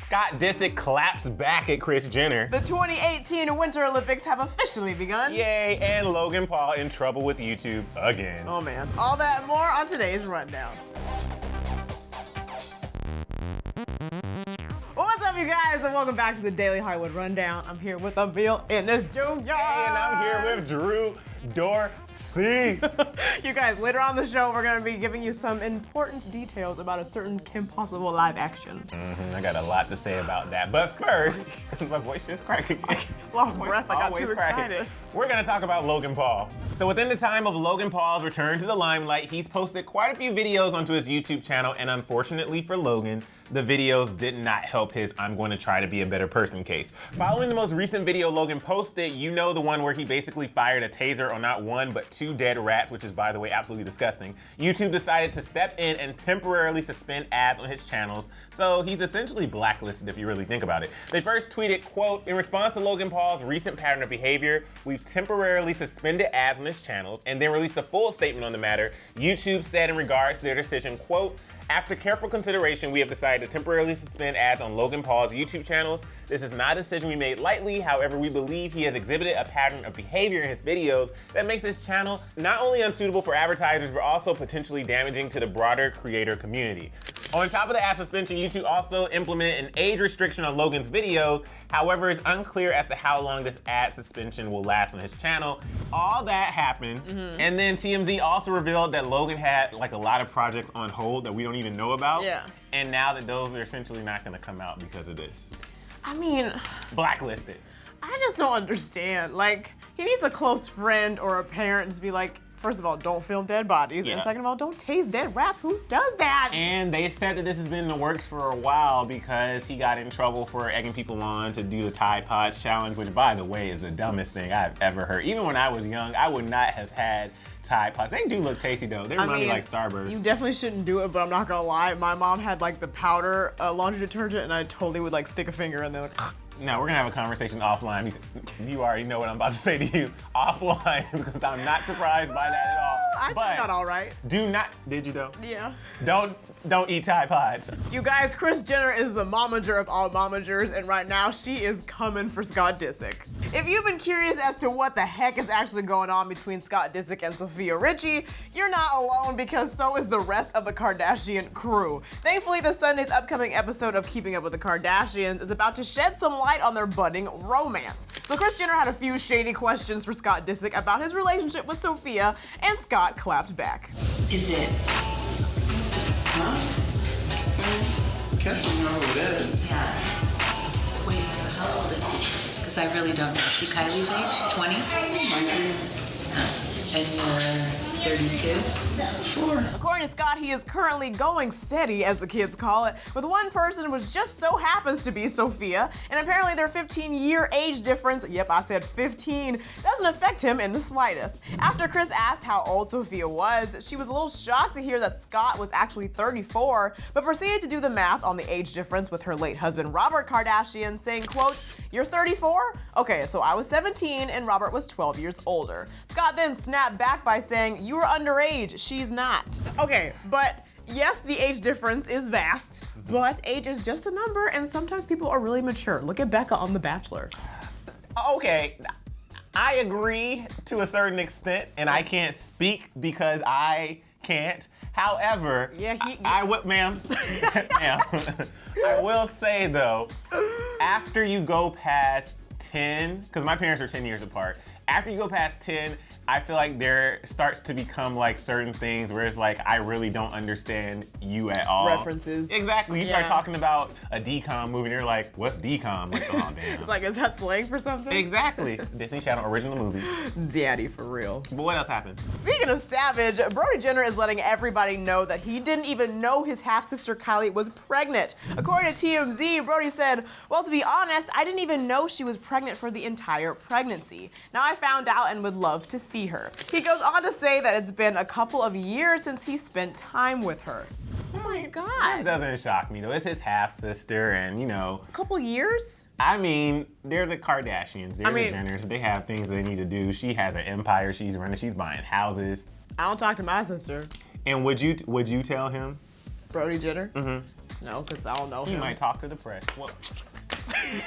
Scott Disick claps back at Kris Jenner. The 2018 Winter Olympics have officially begun. Yay, and Logan Paul in trouble with YouTube again. Oh man. All that and more on today's Rundown. What's up, you guys, and welcome back to the Daily Hollywood Rundown. I'm here with Emil in this Junior. Hey, and I'm here with Drew Dorsey. You guys, later on the show, we're going to be giving you some important details about a certain Kim Possible live action. I got a lot to say about that. But first, my voice just cracking. Lost breath, I got too excited. We're going to talk about Logan Paul. So within the time of Logan Paul's return to the limelight, he's posted quite a few videos onto his YouTube channel, and unfortunately for Logan, the videos did not help his I'm going to try to be a better person case. Following the most recent video Logan posted, you know, the one where he basically fired a taser on not one but two dead rats, which is, by the way, absolutely disgusting. YouTube decided to step in and temporarily suspend ads on his channels, so he's essentially blacklisted if you really think about it. They first tweeted, quote, "In response to Logan Paul's recent pattern of behavior, we've temporarily suspended ads on his channels," and then released a full statement on the matter. YouTube said in regards to their decision, quote, "After careful consideration, we have decided to temporarily suspend ads on Logan Paul's YouTube channels. This is not a decision we made lightly. However, we believe he has exhibited a pattern of behavior in his videos that makes his channel not only unsuitable for advertisers, but also potentially damaging to the broader creator community." On top of the ad suspension, YouTube also implemented an age restriction on Logan's videos. However, it's unclear as to how long this ad suspension will last on his channel. All that happened, and then TMZ also revealed that Logan had like a lot of projects on hold that we don't even know about. Yeah. And now that those are essentially not gonna come out because of this. I mean, Blacklisted. I just don't understand. Like, he needs a close friend or a parent to be like, first of all, don't film dead bodies, and second of all, don't tase dead rats. Who does that? And they said that this has been in the works for a while because he got in trouble for egging people on to do the Tide Pods challenge, which, by the way, is the dumbest thing I've ever heard. Even when I was young, I would not have had Tide Pods. They do look tasty though. They remind me like Starburst. You definitely shouldn't do it, but I'm not gonna lie. My mom had like the powder laundry detergent, and I totally would like stick a finger and then like. No, we're gonna have a conversation offline because you already know what I'm about to say to you offline because I'm not surprised by that at all. I turned out all right. Do not. Did you though? Yeah. Don't eat Tide Pods. You guys, Kris Jenner is the momager of all momagers, and right now she is coming for Scott Disick. If you've been curious as to what the heck is actually going on between Scott Disick and Sofia Richie, you're not alone because so is the rest of the Kardashian crew. Thankfully, the Sunday's upcoming episode of Keeping Up with the Kardashians is about to shed some light on their budding romance. So Kris Jenner had a few shady questions for Scott Disick about his relationship with Sofia, and Scott clapped back. Is it? Guess we know who it is. Yeah. Wait, so how old is he? Because I really don't know. Is she Kylie's age? 20? 19. And you're 32? Sure. According to Scott, he is currently going steady, as the kids call it, with one person which just so happens to be Sofia, and apparently their 15-year age difference, yep, I said 15, doesn't affect him in the slightest. After Kris asked how old Sofia was, she was a little shocked to hear that Scott was actually 34, but proceeded to do the math on the age difference with her late husband Robert Kardashian, saying, quote, "You're 34? Okay, so I was 17 and Robert was 12 years older." Scott then snapped back by saying, "You were underage, she's not." Okay, but yes, the age difference is vast, but age is just a number, and sometimes people are really mature. Look at Becca on The Bachelor. Okay, I agree to a certain extent, and I can't speak because I can't. However, I will, ma'am, ma'am, I will say though, after you go past 10, because my parents are 10 years apart, after you go past 10, I feel like there starts to become like certain things where it's like, I really don't understand you at all. References. Exactly. You start talking about a DCOM movie and you're like, what's DCOM? Like, oh, damn. It's like, is that slang for something? Exactly. Disney Channel original movie. Daddy, for real. But what else happened? Speaking of savage, Brody Jenner is letting everybody know that he didn't even know his half-sister Kylie was pregnant. According to TMZ, Brody said, "Well, to be honest, I didn't even know she was pregnant for the entire pregnancy. Now I found out and would love to see her." He goes on to say that it's been a couple of years since he spent time with her. Oh my God. This doesn't shock me though. It's his half-sister and, you know. A couple years? I mean, they're the Kardashians. They're the Jenners. They have things they need to do. She has an empire she's running. She's buying houses. I don't talk to my sister. And would you tell him? Brody Jenner? Mm-hmm. No, because I don't know He him. might talk to the press. Well,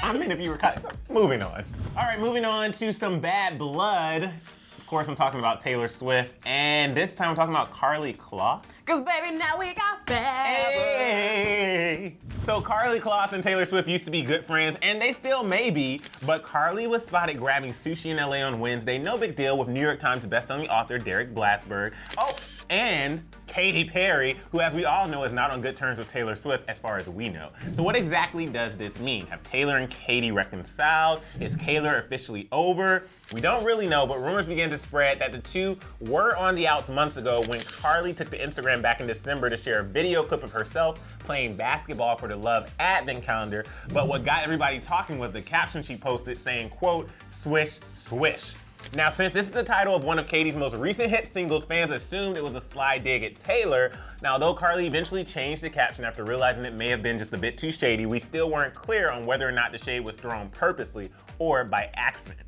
I mean, if you were cut. Moving on. All right, moving on to some bad blood. Of course, I'm talking about Taylor Swift, and this time I'm talking about Karlie Kloss. Cause baby, now we got bad blood. Hey. So Karlie Kloss and Taylor Swift used to be good friends, and they still may be, but Karlie was spotted grabbing sushi in LA on Wednesday. No big deal with New York Times bestselling author Derek Blasberg. Oh, and Katy Perry, who as we all know is not on good terms with Taylor Swift as far as we know. So what exactly does this mean? Have Taylor and Katy reconciled? Is Taylor officially over? We don't really know, but rumors began to spread that the two were on the outs months ago when Karlie took to Instagram back in December to share a video clip of herself playing basketball for the Love Advent calendar. But what got everybody talking was the caption she posted saying, quote, swish, swish. Now, since this is the title of one of Katy's most recent hit singles, fans assumed it was a sly dig at Taylor. Now, though Karlie eventually changed the caption after realizing it may have been just a bit too shady, we still weren't clear on whether or not the shade was thrown purposely or by accident.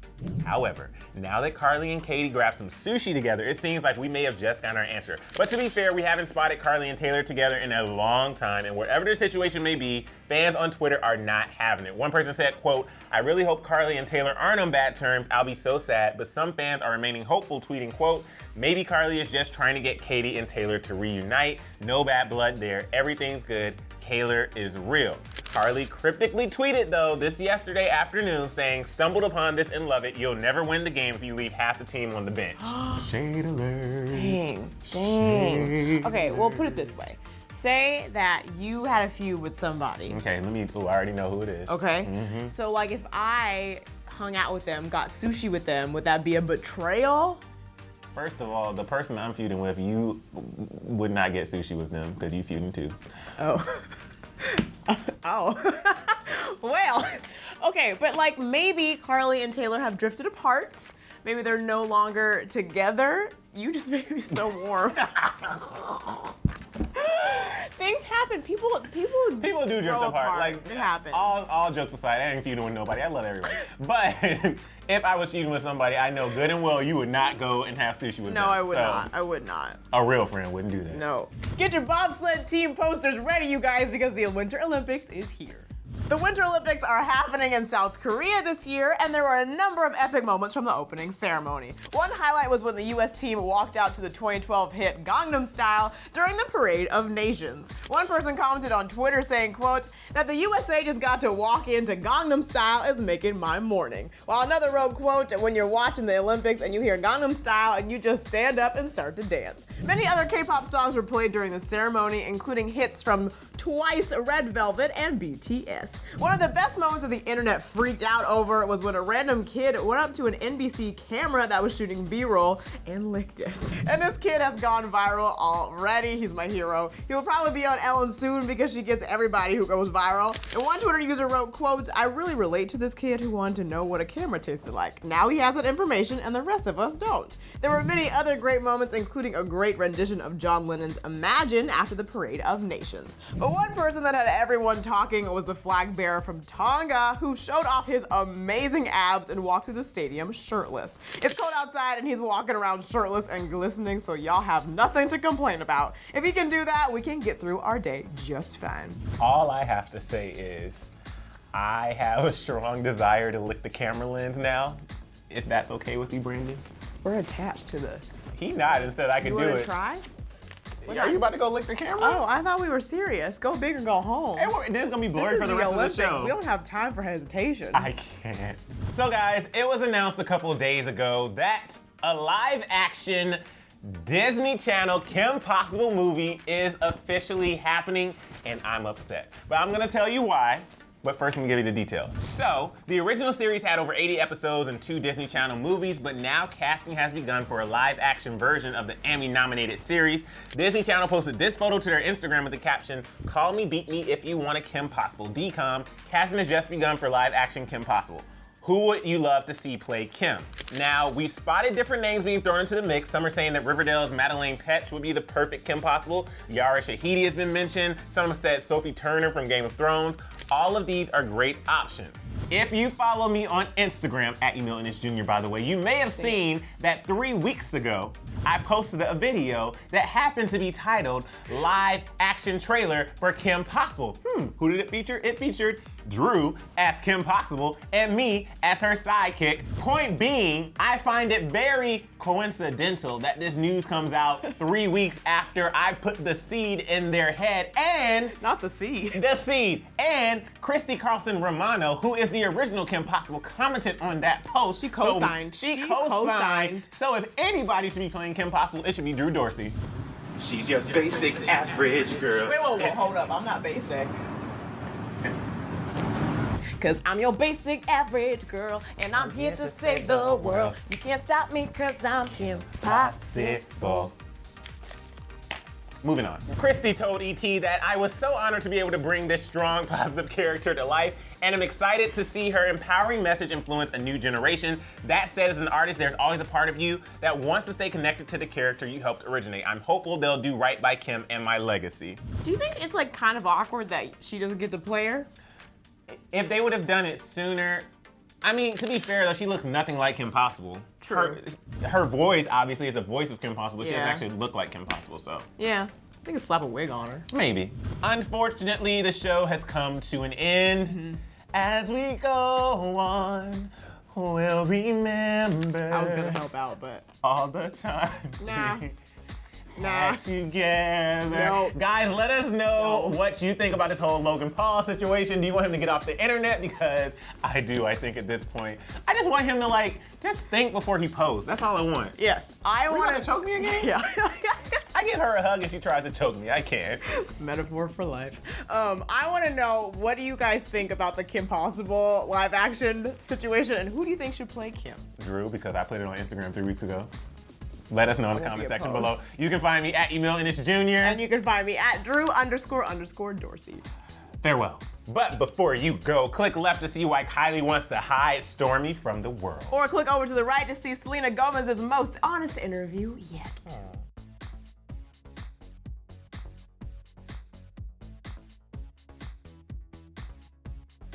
However, now that Karlie and Katy grabbed some sushi together, it seems like we may have just gotten our answer. But to be fair, we haven't spotted Karlie and Taylor together in a long time, and wherever their situation may be, fans on Twitter are not having it. One person said, quote, I really hope Karlie and Taylor aren't on bad terms. I'll be so sad. But some fans are remaining hopeful, tweeting, quote, maybe Karlie is just trying to get Katy and Taylor to reunite. No bad blood there. Everything's good. Taylor is real. Karlie cryptically tweeted, though, this yesterday afternoon saying, stumbled upon this and love it. You'll never win the game if you leave half the team on the bench. Shade alert. Dang. Okay, well, put it this way. Say that you had a feud with somebody. Okay, I already know who it is. Okay? So, like, if I hung out with them, got sushi with them, would that be a betrayal? First of all, the person I'm feuding with, you would not get sushi with them because you feuding too. Oh. Oh. Well, okay, but like maybe Karlie and Taylor have drifted apart. Maybe they're no longer together. You just made me so warm. Things happen. People do drift apart. Like it happens. All jokes aside, I ain't feuding with nobody. I love everybody. But if I was feuding with somebody, I know good and well you would not go and have sushi with them. No, I would So, not. I would not. A real friend wouldn't do that. No. Get your bobsled team posters ready, you guys, because the Winter Olympics is here. The Winter Olympics are happening in South Korea this year, and there were a number of epic moments from the opening ceremony. One highlight was when the US team walked out to the 2012 hit Gangnam Style during the Parade of Nations. One person commented on Twitter saying, quote, that the USA just got to walk into Gangnam Style is making my morning. While another wrote, quote, when you're watching the Olympics and you hear Gangnam Style and you just stand up and start to dance. Many other K-pop songs were played during the ceremony, including hits from Twice, Red Velvet, and BTS. One of the best moments that the internet freaked out over was when a random kid went up to an NBC camera that was shooting B-roll and licked it. And this kid has gone viral already. He's my hero. He will probably be on Ellen soon because she gets everybody who goes viral. And one Twitter user wrote, quote, I really relate to this kid who wanted to know what a camera tasted like. Now he has that information and the rest of us don't. There were many other great moments, including a great rendition of John Lennon's Imagine after the Parade of Nations. But one person that had everyone talking was the flag bearer from Tonga, who showed off his amazing abs and walked through the stadium shirtless. It's cold outside and he's walking around shirtless and glistening, so y'all have nothing to complain about. If he can do that, we can get through our day just fine. All I have to say is, I have a strong desire to lick the camera lens now, if that's okay with you, Brandon. We're attached to the... He nodded and said I could do it. You wanna try? Are you about to go lick the camera? Oh, I thought we were serious. Go big or go home. Hey, this is gonna be blurry for the rest Olympics. of the show. We don't have time for hesitation. I can't. So guys, it was announced a couple of days ago that a live action Disney Channel Kim Possible movie is officially happening, and I'm upset. But I'm gonna tell you why. But first, let me give you the details. So, the original series had over 80 episodes and 2 Disney Channel movies, but now casting has begun for a live-action version of the Emmy-nominated series. Disney Channel posted this photo to their Instagram with the caption, call me, beat me if you want a Kim Possible. DCOM, casting has just begun for live-action Kim Possible. Who would you love to see play Kim? Now, we've spotted different names being thrown into the mix. Some are saying that Riverdale's Madeleine Petsch would be the perfect Kim Possible. Yara Shahidi has been mentioned. Some have said Sophie Turner from Game of Thrones. All of these are great options. If you follow me on Instagram, @EmilInnisJr., by the way, you may have seen that 3 weeks ago, I posted a video that happened to be titled Live Action Trailer for Kim Possible. Who did it feature? It featured Drew as Kim Possible and me as her sidekick. Point being, I find it very coincidental that this news comes out 3 weeks after I put the seed in their head, and Not the seed. the seed, and Christy Carlson Romano, who is the original Kim Possible, commented on that post. She co-signed. She She co-signed. co-signed. So if anybody should be playing Kim Possible, it should be Drew Dorsey. She's your basic average girl. Wait, hold up. I'm not basic. Cause I'm your basic average girl, and I'm here to save the world. You can't stop me cause I'm Kim Possible. Moving on. Christy told ET that I was so honored to be able to bring this strong, positive character to life, and I'm excited to see her empowering message influence a new generation. That said, as an artist, there's always a part of you that wants to stay connected to the character you helped originate. I'm hopeful they'll do right by Kim and my legacy. Do you think it's like kind of awkward that she doesn't get to play her? If they would have done it sooner, I mean, to be fair though, she looks nothing like Kim Possible. True. Her voice, obviously, is the voice of Kim Possible. She doesn't Yeah. actually look like Kim Possible, so. Yeah. I think it's slap a wig on her. Maybe. Unfortunately, the show has come to an end. As we go on, we'll remember I was gonna help out, but all the time. Nah. Nah. Together. No. Guys, let us know what you think about this whole Logan Paul situation. Do you want him to get off the internet? Because I do, I think at this point. I just want him to just think before he posts. That's all I want. yes, I You want want to choke me again? Yeah. I give her a hug if she tries to choke me. I can't. Metaphor for life. I want to know, what do you guys think about the Kim Possible live action situation, and who do you think should play Kim? Drew, because I played it on Instagram 3 weeks ago. Let us know in the won't comment be a section post. below. You can find me @EmilInnisJr. And you can find me at Drew__Dorsey. Farewell. But before you go, click left to see why Kylie wants to hide Stormy from the world. Or click over to the right to see Selena Gomez's most honest interview yet.